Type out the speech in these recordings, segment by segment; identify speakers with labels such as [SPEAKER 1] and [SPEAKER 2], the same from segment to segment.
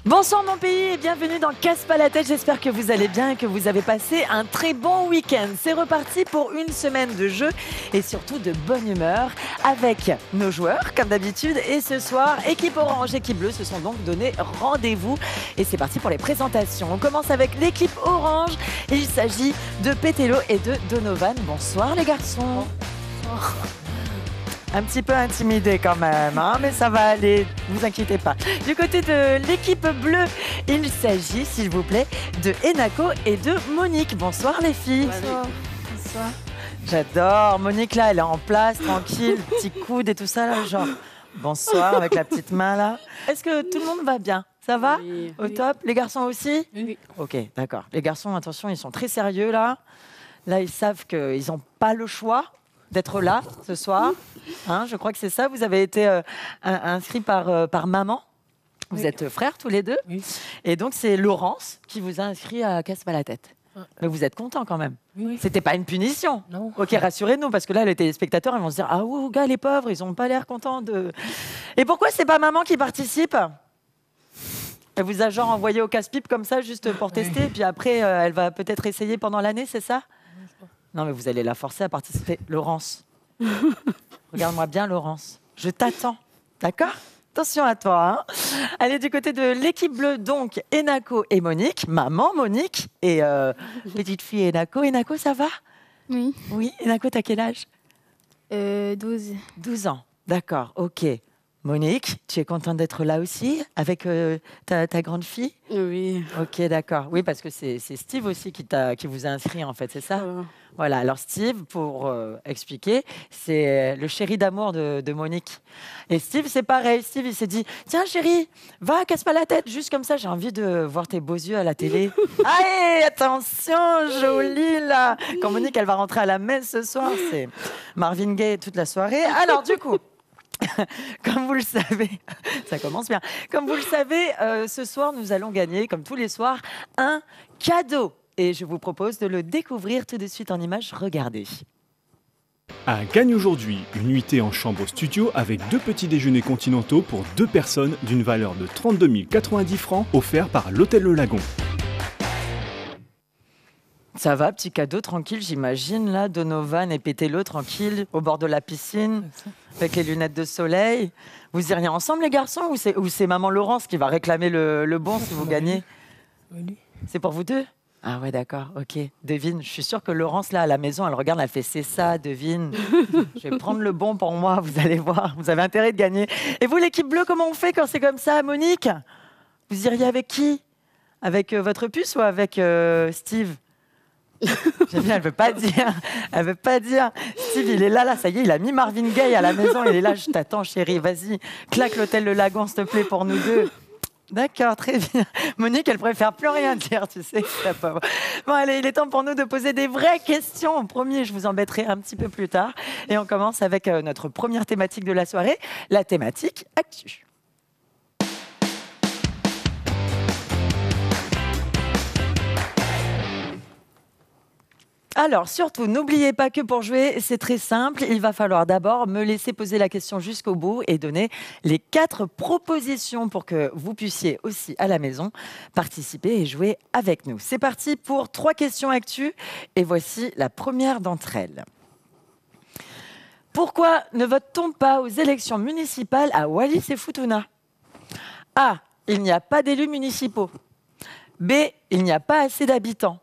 [SPEAKER 1] Bonsoir mon pays et bienvenue dans Casse pas la tête. J'espère que vous allez bien et que vous avez passé un très bon week-end. C'est reparti pour une semaine de jeu et surtout de bonne humeur avec nos joueurs comme d'habitude. Et ce soir, équipe orange, équipe bleue se sont donc donné rendez-vous. Et c'est parti pour les présentations. On commence avec l'équipe orange. Il s'agit de Pétello et de Donovan. Bonsoir les garçons. Bonsoir. Un petit peu intimidé quand même, hein, mais ça va aller, ne vous inquiétez pas. Du côté de l'équipe bleue, il s'agit, s'il vous plaît, de Enako et de Monique. Bonsoir les filles.
[SPEAKER 2] Bonsoir. Bonsoir.
[SPEAKER 1] J'adore. Monique là, elle est en place, tranquille, petit coude et tout ça là, genre bonsoir avec la petite main là. Est-ce que tout le monde va bien? Ça va?
[SPEAKER 2] Oui.
[SPEAKER 1] Au top? Les garçons aussi?
[SPEAKER 2] Oui.
[SPEAKER 1] Ok, d'accord. Les garçons, attention, ils sont très sérieux là. Là, ils savent qu'ils n'ont pas le choix d'être là ce soir. Hein, je crois que c'est ça. Vous avez été inscrit par maman. Vous êtes frères tous les deux.
[SPEAKER 2] Oui.
[SPEAKER 1] Et donc, c'est Laurence qui vous a inscrit à Casse pas la tête. Mais vous êtes content quand même.
[SPEAKER 2] Oui.
[SPEAKER 1] C'était pas une punition.
[SPEAKER 2] Non.
[SPEAKER 1] Ok, rassurez-nous, parce que là, les téléspectateurs, ils vont se dire ah ouais, gars, les pauvres, ils n'ont pas l'air contents de. Et pourquoi c'est pas maman qui participe? Elle vous a genre envoyé au casse-pipe comme ça, juste pour tester, et puis après, elle va peut-être essayer pendant l'année, c'est ça? Non, mais vous allez la forcer à participer. Laurence, regarde-moi bien, Laurence. Je t'attends, d'accord? Attention à toi. Hein. Allez, du côté de l'équipe bleue, donc, Enako et Monique. Maman, Monique, et petite fille Enako. Enako, ça va?
[SPEAKER 3] Oui.
[SPEAKER 1] Oui, Enako, t'as quel âge?
[SPEAKER 3] 12.
[SPEAKER 1] 12 ans, d'accord, ok. Monique, tu es contente d'être là aussi avec ta grande fille?
[SPEAKER 2] Oui.
[SPEAKER 1] Ok, d'accord. Oui, parce que c'est Steve aussi qui vous a inscrit, en fait, c'est ça? Voilà, alors Steve, pour expliquer, c'est le chéri d'amour de Monique. Et Steve, c'est pareil. Steve, il s'est dit, tiens chérie, va, casse pas la tête, juste comme ça, j'ai envie de voir tes beaux yeux à la télé. Allez, attention, jolie là. Quand Monique, elle va rentrer à la messe ce soir, c'est Marvin Gaye toute la soirée. Alors du coup... Comme vous le savez, ça commence bien. Comme vous le savez, ce soir, nous allons gagner, comme tous les soirs, un cadeau. Et je vous propose de le découvrir tout de suite en images. Regardez.
[SPEAKER 4] Gagne aujourd'hui une nuitée en chambre studio avec 2 petits déjeuners continentaux pour 2 personnes d'une valeur de 32 090 francs offerts par l'Hôtel Le Lagon.
[SPEAKER 1] Ça va, petit cadeau tranquille, j'imagine, là, Donovan et Pétello, tranquille, au bord de la piscine, avec les lunettes de soleil. Vous iriez ensemble, les garçons, ou c'est maman Laurence qui va réclamer le bon si vous gagnez?
[SPEAKER 2] Oui.
[SPEAKER 1] C'est pour vous deux? Ah ouais, d'accord, ok. Devine, je suis sûre que Laurence, là, à la maison, elle regarde, elle fait c'est ça, devine. Je vais prendre le bon pour moi, vous allez voir, vous avez intérêt de gagner. Et vous, l'équipe bleue, comment on fait quand c'est comme ça, Monique? Vous iriez avec qui? Avec votre puce ou avec Steve? J'aime bien, elle veut pas dire. Elle veut pas dire. Steve, il est là, ça y est, il a mis Marvin Gaye à la maison. Il est là, je t'attends, chérie. Vas-y, claque l'hôtel Le Lagon, s'il te plaît, pour nous deux. D'accord, très bien. Monique, elle préfère plus rien dire, tu sais, la pauvre. Bon, allez, il est temps pour nous de poser des vraies questions. Promis, je vous embêterai un petit peu plus tard. Et on commence avec notre première thématique de la soirée, la thématique actu. Alors, surtout, n'oubliez pas que pour jouer, c'est très simple. Il va falloir d'abord me laisser poser la question jusqu'au bout et donner les 4 propositions pour que vous puissiez aussi, à la maison, participer et jouer avec nous. C'est parti pour 3 questions actu. Et voici la première d'entre elles. Pourquoi ne vote-t-on pas aux élections municipales à Wallis et Futuna? A. Il n'y a pas d'élus municipaux. B. Il n'y a pas assez d'habitants.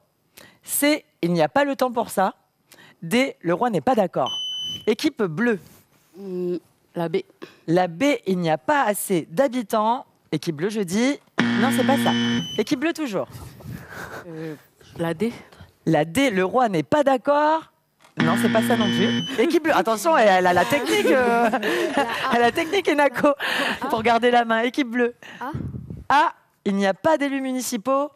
[SPEAKER 1] C. Il n'y a pas le temps pour ça. D. Le roi n'est pas d'accord. Équipe bleue.
[SPEAKER 2] La B.
[SPEAKER 1] La B. Il n'y a pas assez d'habitants. Équipe bleue, je dis. Non, c'est pas ça. Équipe bleue, toujours.
[SPEAKER 2] La D.
[SPEAKER 1] La D. Le roi n'est pas d'accord. Non, c'est pas ça non plus. Équipe bleue. Attention, elle a la technique. Elle a la technique, Enako, pour garder la main. Équipe bleue. A. Il n'y a pas d'élus municipaux.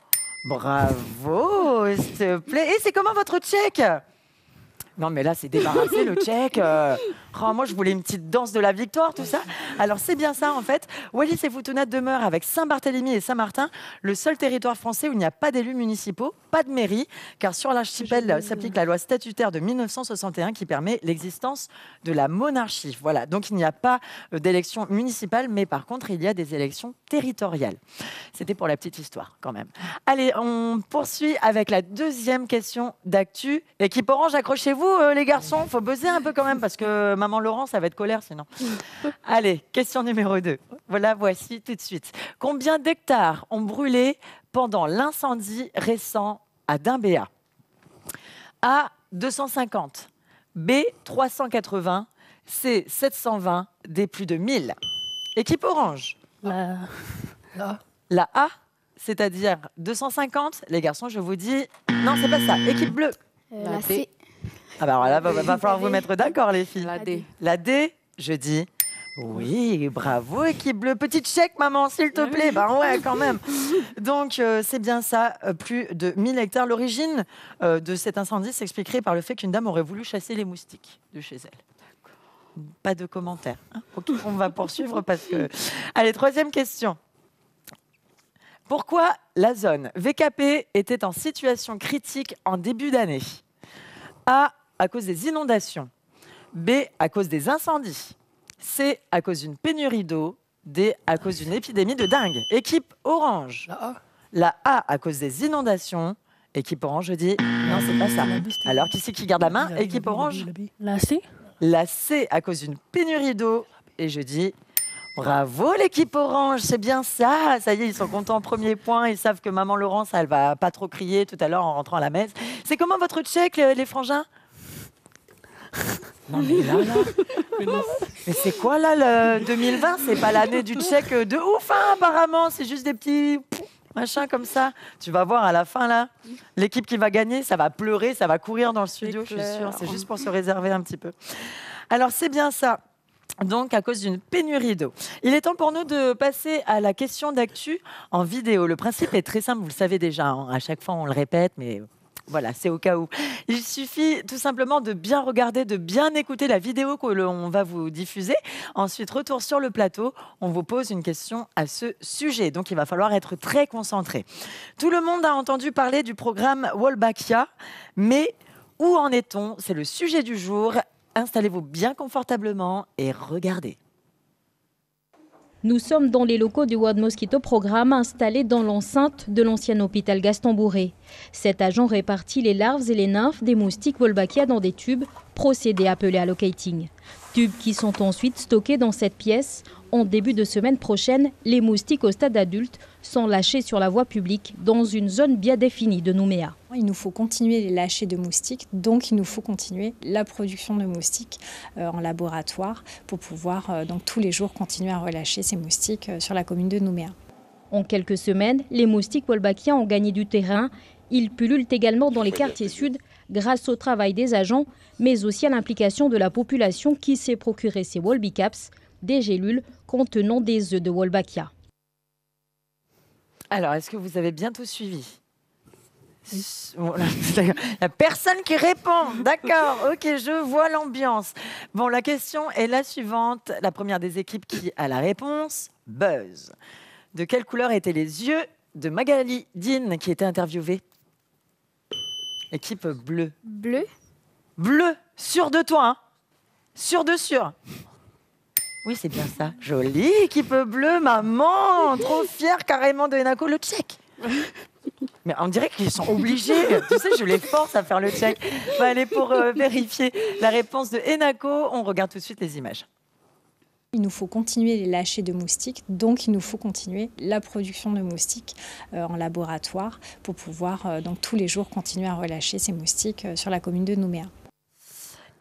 [SPEAKER 1] Bravo, s'il te plaît. Et c'est comment votre tchèque? Non, mais là, c'est débarrassé, le tchèque. Oh, moi, je voulais une petite danse de la victoire, tout ça. Alors, c'est bien ça, en fait. Wallis et Futuna demeurent avec Saint-Barthélemy et Saint-Martin le seul territoire français où il n'y a pas d'élus municipaux, pas de mairie, car sur l'archipel s'applique la loi statutaire de 1961 qui permet l'existence de la monarchie. Voilà, donc il n'y a pas d'élection municipale, mais par contre, il y a des élections territoriales. C'était pour la petite histoire, quand même. Allez, on poursuit avec la deuxième question d'actu. Équipe Orange, accrochez-vous, les garçons. Il faut buzzer un peu quand même, parce que maman Laurent, ça va être colère sinon. Allez, question numéro 2. Voilà, voici tout de suite. Combien d'hectares ont brûlé pendant l'incendie récent à Dimbéa? A, 250. B, 380. C, 720. D, plus de 1000. Équipe Orange. La A, c'est-à-dire 250. Les garçons, je vous dis... Non, c'est pas ça. Équipe bleue.
[SPEAKER 3] La C.
[SPEAKER 1] Ah bah alors là, va falloir vous mettre d'accord, les filles.
[SPEAKER 2] La D.
[SPEAKER 1] La D, je dis... Oui, bravo, équipe bleue. Petite chèque, maman, s'il te plaît. Ben ouais, quand même. Donc, c'est bien ça, plus de 1000 hectares. L'origine de cet incendie s'expliquerait par le fait qu'une dame aurait voulu chasser les moustiques de chez elle. Pas de commentaires. Hein. Ok, on va poursuivre parce que... Allez, troisième question. Pourquoi la zone VKP était en situation critique en début d'année? A, à cause des inondations. B, à cause des incendies. C, à cause d'une pénurie d'eau. D, à cause d'une épidémie de dingue. Équipe Orange. La A, à cause des inondations. Équipe Orange, je dis non, c'est pas ça. Alors, qui c'est qui garde la main? Équipe Orange.
[SPEAKER 2] La C.
[SPEAKER 1] La C, à cause d'une pénurie d'eau. Et je dis bravo, l'équipe Orange, c'est bien ça. Ça y est, ils sont contents. Premier point. Ils savent que maman Laurence, elle va pas trop crier tout à l'heure en rentrant à la messe. C'est comment votre check, les frangins? Non mais là. Mais c'est quoi là, le 2020? C'est pas l'année du check de ouf, hein, apparemment. C'est juste des petits machins comme ça. Tu vas voir à la fin là, l'équipe qui va gagner, ça va pleurer, ça va courir dans le studio, je suis sûre. C'est juste pour se réserver un petit peu. Alors c'est bien ça. Donc, à cause d'une pénurie d'eau. Il est temps pour nous de passer à la question d'actu en vidéo. Le principe est très simple, vous le savez déjà. Hein. À chaque fois, on le répète, mais voilà, c'est au cas où. Il suffit tout simplement de bien regarder, de bien écouter la vidéo que l'on va vous diffuser. Ensuite, retour sur le plateau, on vous pose une question à ce sujet. Donc, il va falloir être très concentré. Tout le monde a entendu parler du programme Wolbachia, mais où en est-on? C'est le sujet du jour. Installez-vous bien confortablement et regardez.
[SPEAKER 5] Nous sommes dans les locaux du World Mosquito Programme installés dans l'enceinte de l'ancien hôpital Gaston Bourré. Cet agent répartit les larves et les nymphes des moustiques Wolbachia dans des tubes, procédé appelé allocating. Tubes qui sont ensuite stockés dans cette pièce. En début de semaine prochaine, les moustiques au stade adulte sont lâchés sur la voie publique dans une zone bien définie de Nouméa.
[SPEAKER 6] Il nous faut continuer les lâchers de moustiques, donc il nous faut continuer la production de moustiques en laboratoire pour pouvoir donc tous les jours continuer à relâcher ces moustiques sur la commune de Nouméa.
[SPEAKER 5] En quelques semaines, les moustiques wolbachiens ont gagné du terrain. Ils pullulent également dans les quartiers sud grâce au travail des agents, mais aussi à l'implication de la population qui s'est procuré ces Wolbicaps, des gélules contenant des œufs de Wolbachia.
[SPEAKER 1] Alors, est-ce que vous avez bien tout suivi? Voilà. Il n'y a personne qui répond. D'accord, ok, je vois l'ambiance. Bon, la question est la suivante. La première des équipes qui a la réponse, buzz. De quelle couleur étaient les yeux de Magali Dean qui était interviewée? Équipe bleue.
[SPEAKER 3] Bleu.
[SPEAKER 1] Bleu, sûr de toi, hein? Sûr de sûr. Oui, c'est bien ça. Jolie équipe bleue, maman. Trop fière carrément de Enako. Le check. Mais on dirait qu'ils sont obligés. Tu sais, je les force à faire le check. Allez, pour vérifier la réponse de Enako, on regarde tout de suite les images.
[SPEAKER 6] Il nous faut continuer les lâchers de moustiques, donc il nous faut continuer la production de moustiques en laboratoire pour pouvoir donc tous les jours continuer à relâcher ces moustiques sur la commune de Nouméa.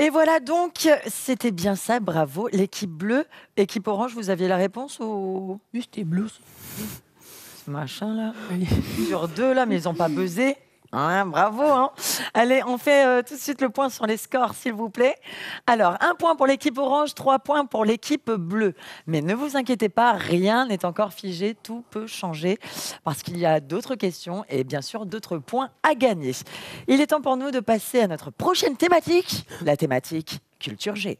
[SPEAKER 1] Et voilà donc, c'était bien ça, bravo. L'équipe bleue, équipe orange, vous aviez la réponse ou...
[SPEAKER 2] Oui, c'était bleu.
[SPEAKER 1] Ce machin là,
[SPEAKER 2] Oui.
[SPEAKER 1] sur deux là, mais ils n'ont pas buzzé. Hein, bravo. Hein. Allez, on fait tout de suite le point sur les scores, s'il vous plaît. Alors, 1 point pour l'équipe orange, 3 points pour l'équipe bleue. Mais ne vous inquiétez pas, rien n'est encore figé, tout peut changer parce qu'il y a d'autres questions et bien sûr d'autres points à gagner. Il est temps pour nous de passer à notre prochaine thématique, la thématique Culture G.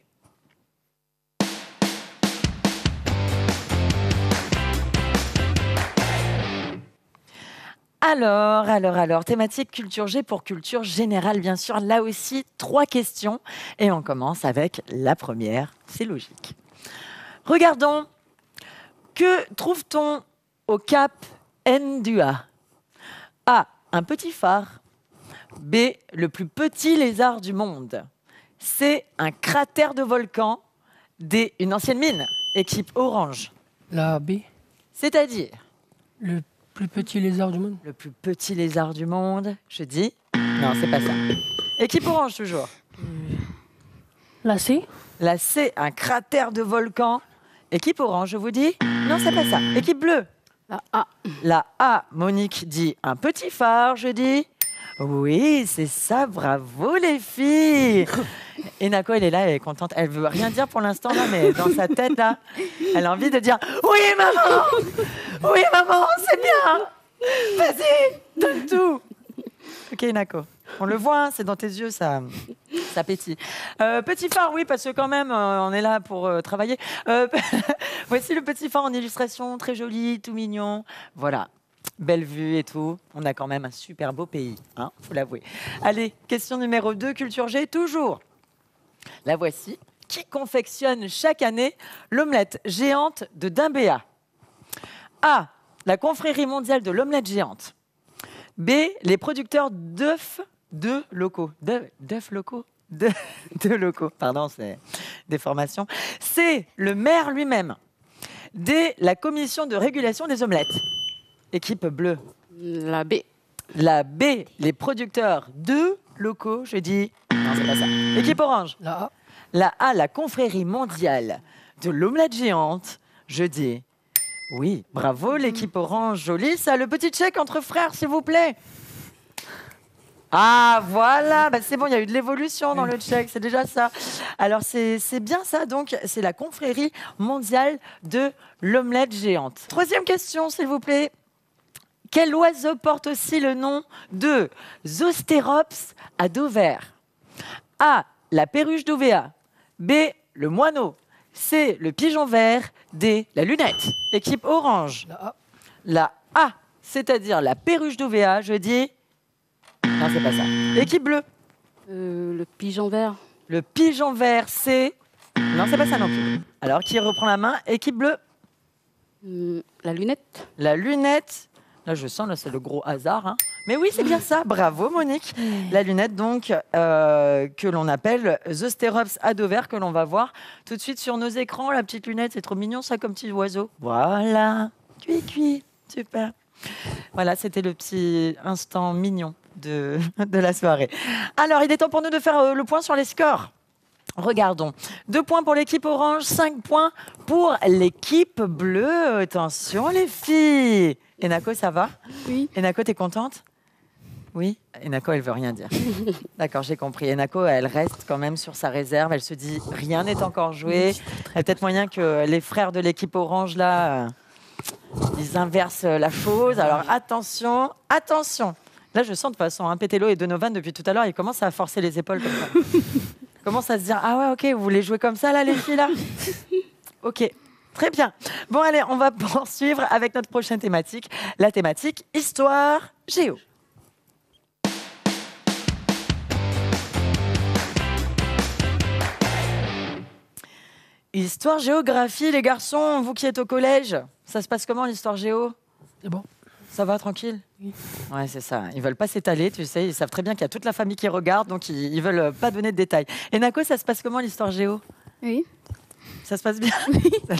[SPEAKER 1] Alors, thématique culture G pour culture générale, bien sûr. Là aussi, 3 questions. Et on commence avec la première. C'est logique. Regardons. Que trouve-t-on au cap Ndua? A. Un petit phare. B. Le plus petit lézard du monde. C. Un cratère de volcan. D. Une ancienne mine. Équipe orange.
[SPEAKER 7] La B,
[SPEAKER 1] C'est-à-dire
[SPEAKER 7] le plus petit lézard du monde.
[SPEAKER 1] le plus petit lézard du monde. Je dis non, c'est pas ça. Équipe orange toujours.
[SPEAKER 2] La C.
[SPEAKER 1] La C. Un cratère de volcan. Équipe orange, je vous dis non, c'est pas ça. Équipe bleue.
[SPEAKER 2] La A.
[SPEAKER 1] La A. Monique dit un petit phare. Je dis oui, c'est ça. Bravo les filles. Et Nako, elle est là, elle est contente. Elle veut rien dire pour l'instant là, mais dans sa tête là, elle a envie de dire oui maman, c'est bien. Vas-y, donne tout. Ok Nako, on le voit, hein, c'est dans tes yeux, ça pétille. Petit phare, oui, parce que quand même, on est là pour travailler. Voici le petit phare en illustration, très joli, tout mignon. Voilà. Belle vue et tout. On a quand même un super beau pays, hein, faut l'avouer. Allez, question numéro 2, culture G, toujours. La voici. Qui confectionne chaque année l'omelette géante de Dimbéa? A. La confrérie mondiale de l'omelette géante. B. Les producteurs d'œufs locaux. D'œufs locaux de locaux. Pardon, c'est des formations. C. Le maire lui-même. D. La commission de régulation des omelettes. Équipe bleue.
[SPEAKER 2] La B.
[SPEAKER 1] La B. Les producteurs de locaux. Je dis non, c'est pas ça. Équipe orange.
[SPEAKER 7] La A,
[SPEAKER 1] La A, la confrérie mondiale de l'omelette géante. Je dis oui, bravo l'équipe orange, joli ça. Le petit check entre frères, s'il vous plaît. Ah, voilà, bah, c'est bon, il y a eu de l'évolution dans le check, c'est déjà ça. Alors, c'est bien ça, donc, c'est la confrérie mondiale de l'omelette géante. 3e question, s'il vous plaît. Quel oiseau porte aussi le nom de Zostérops à dos vert? A. La perruche d'Ouvéa. B. Le moineau. C. Le pigeon vert. D. La lunette. Équipe orange.
[SPEAKER 7] la A,
[SPEAKER 1] La A, c'est-à-dire la perruche d'Ouvéa, je dis... Non, c'est pas ça. Équipe bleue.
[SPEAKER 2] Le pigeon vert.
[SPEAKER 1] Le pigeon vert, c'est... Non, c'est pas ça non plus. Alors, qui reprend la main? Équipe bleue.
[SPEAKER 2] La lunette.
[SPEAKER 1] La lunette. Là, je sens, là, c'est le gros hasard. Hein. Mais oui, c'est bien ça. Bravo, Monique. La lunette, donc, que l'on appelle Zostérops adover, que l'on va voir tout de suite sur nos écrans. La petite lunette, c'est trop mignon, ça, comme petit oiseau. Voilà. Cuit. Super. Voilà, c'était le petit instant mignon de la soirée. Alors, il est temps pour nous de faire le point sur les scores. Regardons. 2 points pour l'équipe orange, 5 points pour l'équipe bleue. Attention, les filles. Enako, ça va?
[SPEAKER 2] Oui.
[SPEAKER 1] Enako, t'es contente? Oui. Enako, elle veut rien dire. D'accord, j'ai compris. Enako, elle reste quand même sur sa réserve. Elle se dit, rien n'est encore joué. Il y a peut-être moyen que les frères de l'équipe orange, là, ils inversent la chose. Alors, attention. Là, je sens de toute façon, hein, Pétello et Donovan, depuis tout à l'heure, ils commencent à forcer les épaules comme ça. Ils commencent à se dire, ah ouais, ok, vous voulez jouer comme ça, là, les filles, là? Ok. Très bien. Bon, allez, on va poursuivre avec notre prochaine thématique, la thématique Histoire Géo. Histoire géographie, les garçons, vous qui êtes au collège, ça se passe comment l'histoire géo?
[SPEAKER 7] c'est bon.
[SPEAKER 1] Ça va, tranquille?
[SPEAKER 7] Oui.
[SPEAKER 1] Ouais, c'est ça. Ils veulent pas s'étaler, tu sais. Ils savent très bien qu'il y a toute la famille qui regarde, donc ils veulent pas donner de détails. Et Nako, ça se passe comment l'histoire géo?
[SPEAKER 3] Oui.
[SPEAKER 1] Ça se passe bien?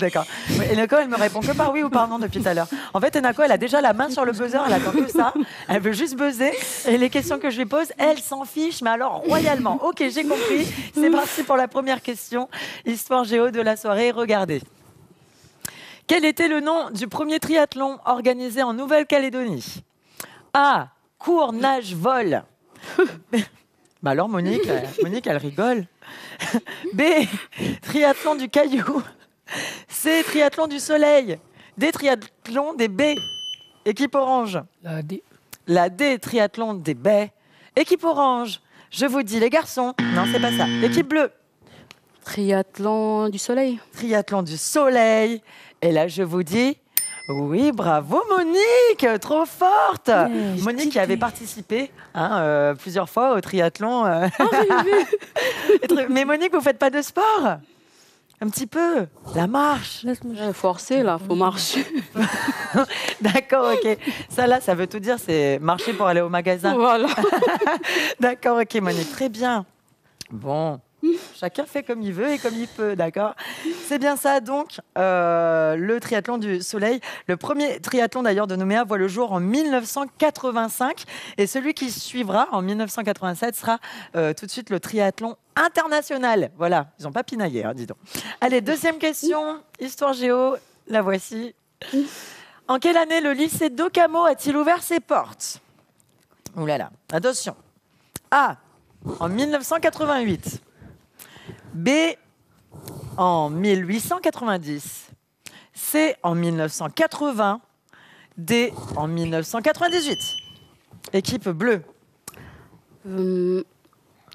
[SPEAKER 1] D'accord. Oui, Enako, elle me répond que par oui ou par non depuis tout à l'heure. En fait, Enako, elle a déjà la main sur le buzzer, elle attend que ça. Elle veut juste buzzer. Et les questions que je lui pose, elle s'en fiche, mais alors royalement. Ok, j'ai compris. C'est parti pour la première question. Histoire géo de la soirée. Regardez. Quel était le nom du premier triathlon organisé en Nouvelle-Calédonie? A. Cours, nage, vol. Bah alors, Monique, elle rigole. B. Triathlon du caillou. C. Triathlon du soleil. D. Triathlon des baies. Équipe orange.
[SPEAKER 7] La D,
[SPEAKER 1] La D. Triathlon des baies. Équipe orange. Je vous dis, les garçons. Non, c'est pas ça. Équipe bleue.
[SPEAKER 2] Triathlon du soleil.
[SPEAKER 1] Triathlon du soleil. Et là, je vous dis, Oui, bravo Monique, trop forte. Monique qui avait participé plusieurs fois au triathlon. Mais Monique, vous faites pas de sport? Un petit peu, la marche.
[SPEAKER 2] Forcé, là, faut marcher.
[SPEAKER 1] D'accord, ok. Ça là, ça veut tout dire, c'est marcher pour aller au magasin.
[SPEAKER 2] Voilà.
[SPEAKER 1] D'accord, ok Monique, très bien. Bon, chacun fait comme il veut et comme il peut, d'accord? C'est bien ça, donc, le triathlon du soleil. Le premier triathlon d'ailleurs de Nouméa voit le jour en 1985 et celui qui suivra en 1987 sera tout de suite le triathlon international. Voilà, ils n'ont pas pinaillé, dis donc. Allez, deuxième question, histoire géo, la voici. En quelle année le lycée d'Okamo a-t-il ouvert ses portes? Ouh là là, attention. A, en 1988. B, en 1890. C, en 1980. D, en 1998. Équipe bleue.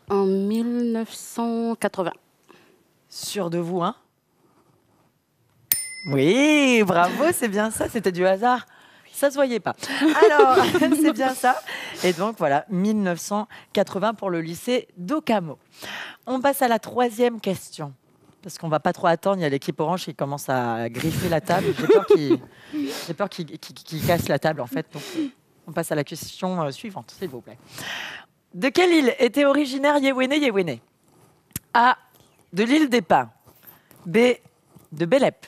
[SPEAKER 2] En 1980.
[SPEAKER 1] Sûr de vous, hein? Oui, bravo, c'est bien ça, c'était du hasard. Ça se voyait pas. Alors, c'est bien ça. Et donc, voilà, 1980 pour le lycée d'Okamo. On passe à la troisième question. Parce qu'on ne va pas trop attendre, il y a l'équipe orange qui commence à griffer la table. J'ai peur qu'il casse la table, en fait. Donc, on passe à la question suivante, s'il vous plaît. De quelle île était originaire Yewene? A, de l'île des Pins. B, de Bélep.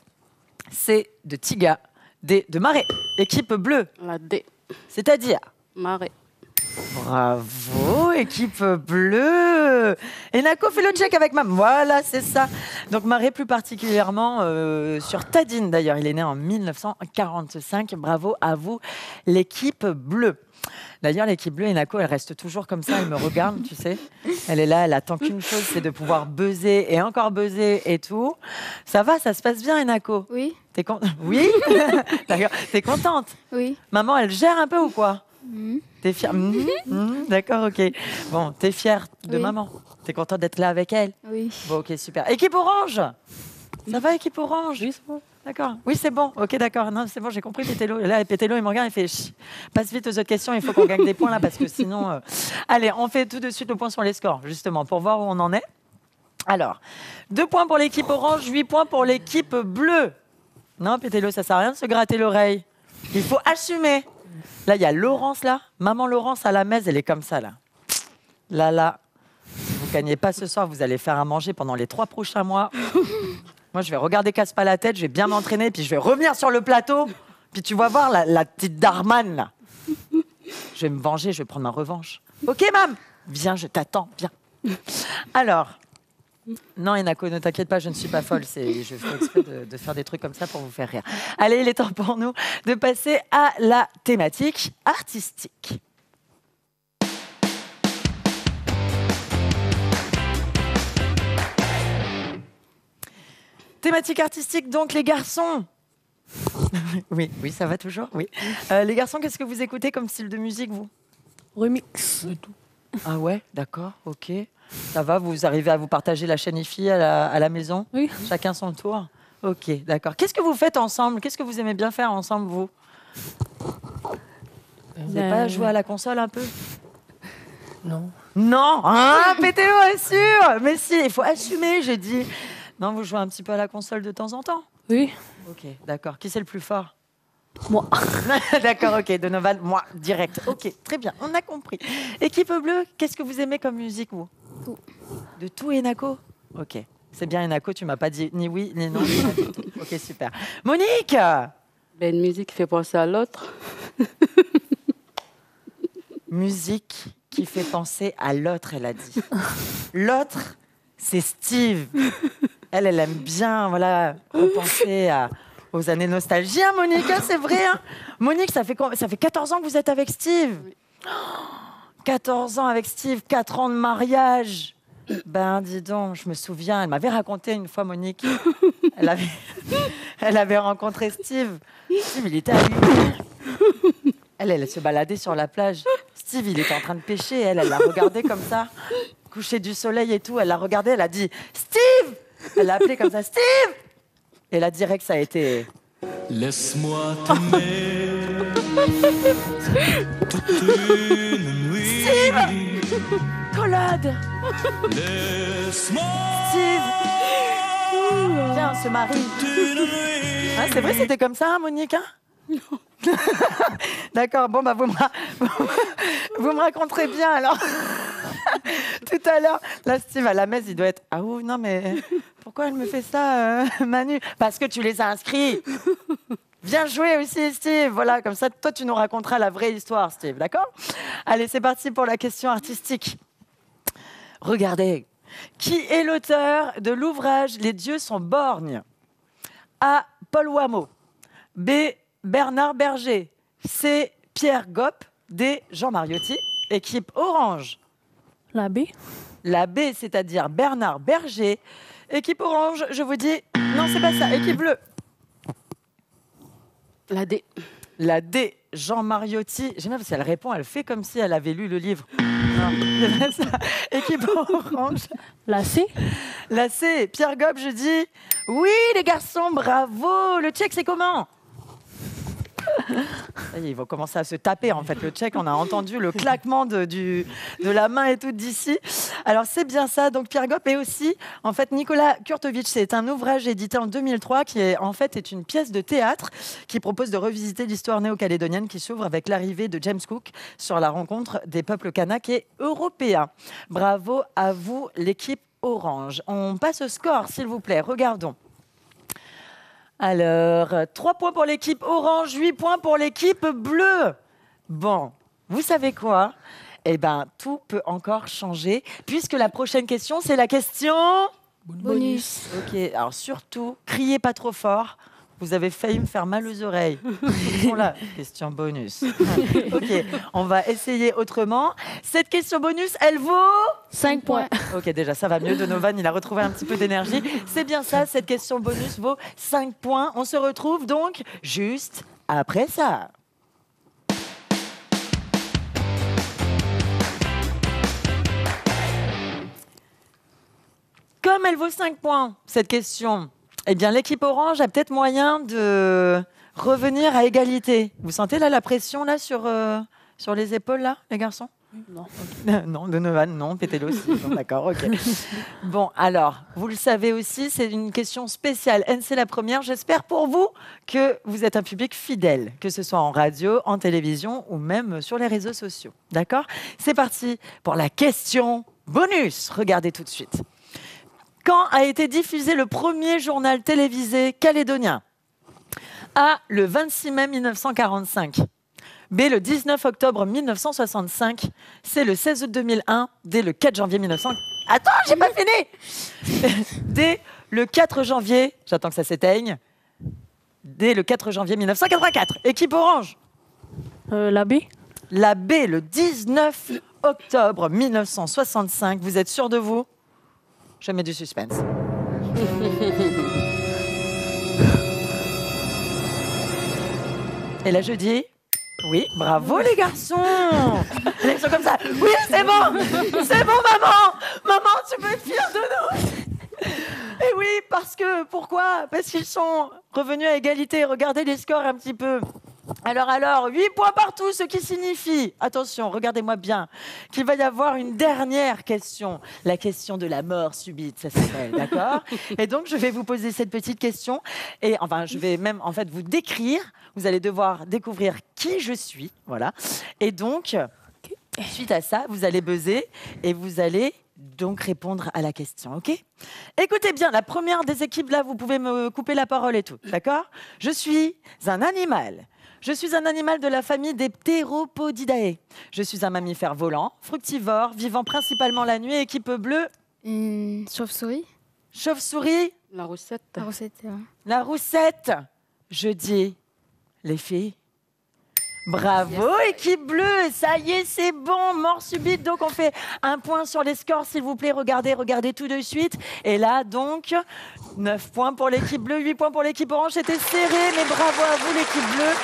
[SPEAKER 1] C, de Tiga. D, de Marais. Équipe bleue.
[SPEAKER 2] La D.
[SPEAKER 1] C'est-à-dire?
[SPEAKER 2] Marais.
[SPEAKER 1] Bravo, équipe bleue. Et Nako fait le check avec Mam. Voilà, c'est ça. Donc Marais plus particulièrement sur Tadine d'ailleurs. Il est né en 1945. Bravo à vous, l'équipe bleue. D'ailleurs, l'équipe bleue, Enako, elle reste toujours comme ça, elle me regarde, tu sais. Elle est là, elle attend qu'une chose, c'est de pouvoir buzzer et encore buzzer et tout. Ça va, ça se passe bien, Enako?
[SPEAKER 3] Oui.
[SPEAKER 1] Oui. D'accord. T'es contente?
[SPEAKER 3] Oui.
[SPEAKER 1] Maman, elle gère un peu ou quoi?
[SPEAKER 3] Mhm.
[SPEAKER 1] T'es fière? D'accord, ok. Bon, t'es fière de
[SPEAKER 3] Oui.
[SPEAKER 1] maman? T'es contente d'être là avec elle?
[SPEAKER 3] Oui.
[SPEAKER 1] Bon, ok, super. Équipe orange? Ça va, équipe orange?
[SPEAKER 7] Oui, c'est bon.
[SPEAKER 1] D'accord. Oui, c'est bon. Ok, d'accord. Non, c'est bon, j'ai compris, Pétélo. Là, Pétélo, il me regarde, il fait Chut, passe vite aux autres questions, il faut qu'on gagne des points là, parce que sinon. Allez, on fait tout de suite le point sur les scores, justement, pour voir où on en est. Alors, 2 points pour l'équipe orange, 8 points pour l'équipe bleue. Non, Pétélo, ça sert à rien de se gratter l'oreille. Il faut assumer. Là, il y a Laurence, là. Maman Laurence à la messe, elle est comme ça, là. Là. Si vous ne gagnez pas ce soir, vous allez faire à manger pendant les 3 prochains mois. Moi, je vais regarder Casse pas la tête, je vais bien m'entraîner, puis je vais revenir sur le plateau. Puis tu vas voir la petite Darman, là. Je vais me venger, je vais prendre ma revanche. Ok, mam? Viens, je t'attends, viens. Alors, non, Enako, ne t'inquiète pas, je ne suis pas folle. Je fais exprès de faire des trucs comme ça pour vous faire rire. Allez, il est temps pour nous de passer à la thématique artistique. Thématique artistique, donc, les garçons. Oui, ça va toujours, oui. Les garçons, qu'est-ce que vous écoutez comme style de musique, vous?
[SPEAKER 7] Remix. Et tout.
[SPEAKER 1] Ah ouais, d'accord, ok. Ça va, vous arrivez à vous partager la chaîne IFI à la maison?
[SPEAKER 7] Oui.
[SPEAKER 1] Chacun son tour? Ok, d'accord. Qu'est-ce que vous faites ensemble? Qu'est-ce que vous aimez bien faire ensemble, vous? Vous n'avez pas joué à la console un peu?
[SPEAKER 7] Non.
[SPEAKER 1] Non, hein, Pétéo est sûr. Mais si, il faut assumer, j'ai dit. Non, vous jouez un petit peu à la console de temps en temps?
[SPEAKER 7] Oui.
[SPEAKER 1] Ok, d'accord. Qui c'est le plus fort?
[SPEAKER 7] Moi.
[SPEAKER 1] D'accord, ok. Donovan, moi, direct. Ok, très bien, on a compris. Équipe bleue, qu'est-ce que vous aimez comme musique, vous?
[SPEAKER 3] Tout.
[SPEAKER 1] De tout, Enako? Ok, c'est bien, Enako, tu m'as pas dit ni oui, ni non. Ok, super. Monique!
[SPEAKER 2] Ben, une musique qui fait penser à l'autre.
[SPEAKER 1] Musique qui fait penser à l'autre, elle a dit. L'autre, c'est Steve. Elle aime bien, voilà, repenser aux années nostalgie, hein, Monique, hein, c'est vrai. Hein. Monique, ça fait 14 ans que vous êtes avec Steve.
[SPEAKER 2] Oui.
[SPEAKER 1] 14 ans avec Steve, 4 ans de mariage. Ben, dis donc, je me souviens, elle m'avait raconté une fois, Monique. Elle avait rencontré Steve. Steve, il était à lui. Elle se baladait sur la plage. Steve, il était en train de pêcher. Elle l'a regardé comme ça, coucher du soleil et tout. Elle l'a regardé, elle a dit « Steve !» Elle l'a appelé comme ça « Steve !» Et là, direct, ça a été
[SPEAKER 8] Laisse-moi t'aimer toute une nuit.
[SPEAKER 1] Collade.
[SPEAKER 8] Laisse-moi
[SPEAKER 1] Steve. Viens, on se marie.
[SPEAKER 8] une nuit.
[SPEAKER 1] Ah, c'est vrai, c'était comme ça, hein, Monique, hein? D'accord, bon, bah, vous me raconterez bien, alors. Tout à l'heure, là, Steve, à la messe, il doit être... Ah ouh, non, mais pourquoi elle me fait ça, Manu? Parce que tu les as inscrits. Bien joué aussi, Steve. Voilà, comme ça, toi, tu nous raconteras la vraie histoire, Steve, d'accord? Allez, c'est parti pour la question artistique. Regardez, qui est l'auteur de l'ouvrage « Les dieux sont borgnes » ? A. Paul Wameau. B. Bernard Berger. C. Pierre Gopp. D. Jean Mariotti. Équipe orange.
[SPEAKER 7] La B.
[SPEAKER 1] La B, c'est-à-dire Bernard Berger. Équipe orange, je vous dis, non, c'est pas ça. Équipe bleue.
[SPEAKER 2] La D.
[SPEAKER 1] La D, Jean Mariotti. J'aime bien parce qu'elle répond, elle fait comme si elle avait lu le livre. Non, c'est pas ça. Équipe orange.
[SPEAKER 7] La C.
[SPEAKER 1] La C, Pierre Gopp, je dis oui, les garçons, bravo. Le tchèque, c'est comment? Ça y est, ils vont commencer à se taper, en fait, le tchèque. On a entendu le claquement de la main et tout d'ici. Alors, c'est bien ça. Donc, Pierre Gopp et aussi, en fait, Nicolas Kurtovitch. C'est un ouvrage édité en 2003 qui est, en fait, est une pièce de théâtre qui propose de revisiter l'histoire néo-calédonienne qui s'ouvre avec l'arrivée de James Cook sur la rencontre des peuples kanaks et européens. Bravo à vous, l'équipe orange. On passe au score, s'il vous plaît. Regardons. Alors, 3 points pour l'équipe orange, 8 points pour l'équipe bleue. Bon, vous savez quoi? Eh bien, tout peut encore changer, puisque la prochaine question, c'est la question...
[SPEAKER 3] Bonus.
[SPEAKER 1] Ok, alors surtout, criez pas trop fort. Vous avez failli me faire mal aux oreilles. Voilà, question bonus. Ok, on va essayer autrement. Cette question bonus, elle vaut
[SPEAKER 7] 5 points.
[SPEAKER 1] Ok, déjà, ça va mieux. Donovan, il a retrouvé un petit peu d'énergie. C'est bien ça, cette question bonus vaut 5 points. On se retrouve donc juste après ça. Comme elle vaut 5 points, cette question, eh bien, l'équipe orange a peut-être moyen de revenir à égalité. Vous sentez là la pression là sur les épaules là, les garçons?
[SPEAKER 2] Non.
[SPEAKER 1] Non, Donovan, non, Pétélo aussi. Bon, d'accord, ok. Bon, alors, vous le savez aussi, c'est une question spéciale. C'est la première. J'espère pour vous que vous êtes un public fidèle, que ce soit en radio, en télévision ou même sur les réseaux sociaux. D'accord? C'est parti pour la question bonus. Regardez tout de suite. Quand a été diffusé le premier journal télévisé calédonien? A. Le 26 mai 1945. B. Le 19 octobre 1965. C. Le 16 août 2001. D. Le 4 janvier 1900. Attends, j'ai pas fini. D. Le 4 janvier. J'attends que ça s'éteigne. D. Le 4 janvier 1984. Équipe orange.
[SPEAKER 7] La B.
[SPEAKER 1] La B. Le 19 octobre 1965. Vous êtes sûr de vous? Je mets du suspense. Et là, je dis... Oui, bravo les garçons. Ils sont comme ça. Oui, c'est bon. C'est bon, maman. Maman, tu peux être fière de nous. Et oui, parce que... Pourquoi? Parce qu'ils sont revenus à égalité. Regardez les scores un petit peu. Alors, 8 points partout, ce qui signifie, attention, regardez-moi bien, qu'il va y avoir une dernière question. La question de la mort subite, ça s'appelle, d'accord? Et donc, je vais vous poser cette petite question. Et enfin, je vais même, en fait, vous décrire. Vous allez devoir découvrir qui je suis, voilà. Et donc, suite à ça, vous allez buzzer et vous allez donc répondre à la question, ok? Écoutez bien, la première des équipes, là, vous pouvez me couper la parole et tout, d'accord? Je suis un animal. Je suis un animal de la famille des Pteropodidae. Je suis un mammifère volant, fructivore, vivant principalement la nuit, équipe bleue.
[SPEAKER 3] Une chauve-souris.
[SPEAKER 1] Chauve-souris.
[SPEAKER 2] La roussette.
[SPEAKER 3] La recette.
[SPEAKER 1] La roussette. Je dis les filles. Bravo, équipe bleue. Ça y est, c'est bon. Mort subite. Donc, on fait un point sur les scores, s'il vous plaît. Regardez tout de suite. Et là, donc, 9 points pour l'équipe bleue, 8 points pour l'équipe orange. C'était serré, mais bravo à vous, l'équipe bleue.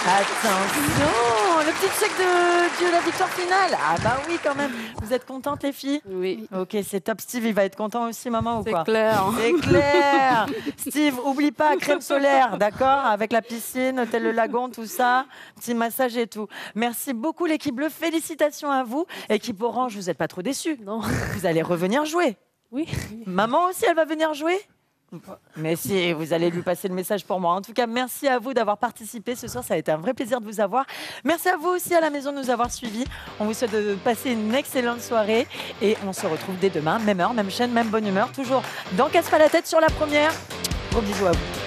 [SPEAKER 1] Attention, le petit chèque de la victoire finale. Ah bah oui, quand même. Vous êtes contentes, les filles?
[SPEAKER 2] Oui.
[SPEAKER 1] Ok, c'est top. Steve, il va être content aussi, maman, ou
[SPEAKER 2] C'est
[SPEAKER 1] quoi?
[SPEAKER 2] clair.
[SPEAKER 1] C'est clair. Steve, oublie pas, crème solaire, d'accord? Avec la piscine, hôtel Le Lagon, tout ça. Petit massage et tout. Merci beaucoup, l'équipe bleue. Félicitations à vous. Équipe orange, vous n'êtes pas trop déçus?
[SPEAKER 7] Non.
[SPEAKER 1] Vous allez revenir jouer.
[SPEAKER 7] Oui.
[SPEAKER 1] Maman aussi, elle va venir jouer? Mais si, vous allez lui passer le message pour moi. En tout cas, merci à vous d'avoir participé ce soir. Ça a été un vrai plaisir de vous avoir. Merci à vous aussi à la maison de nous avoir suivis. On vous souhaite de passer une excellente soirée. Et on se retrouve dès demain, même heure, même chaîne, même bonne humeur. Toujours dans Casse pas la tête sur la première. Gros bisous à vous.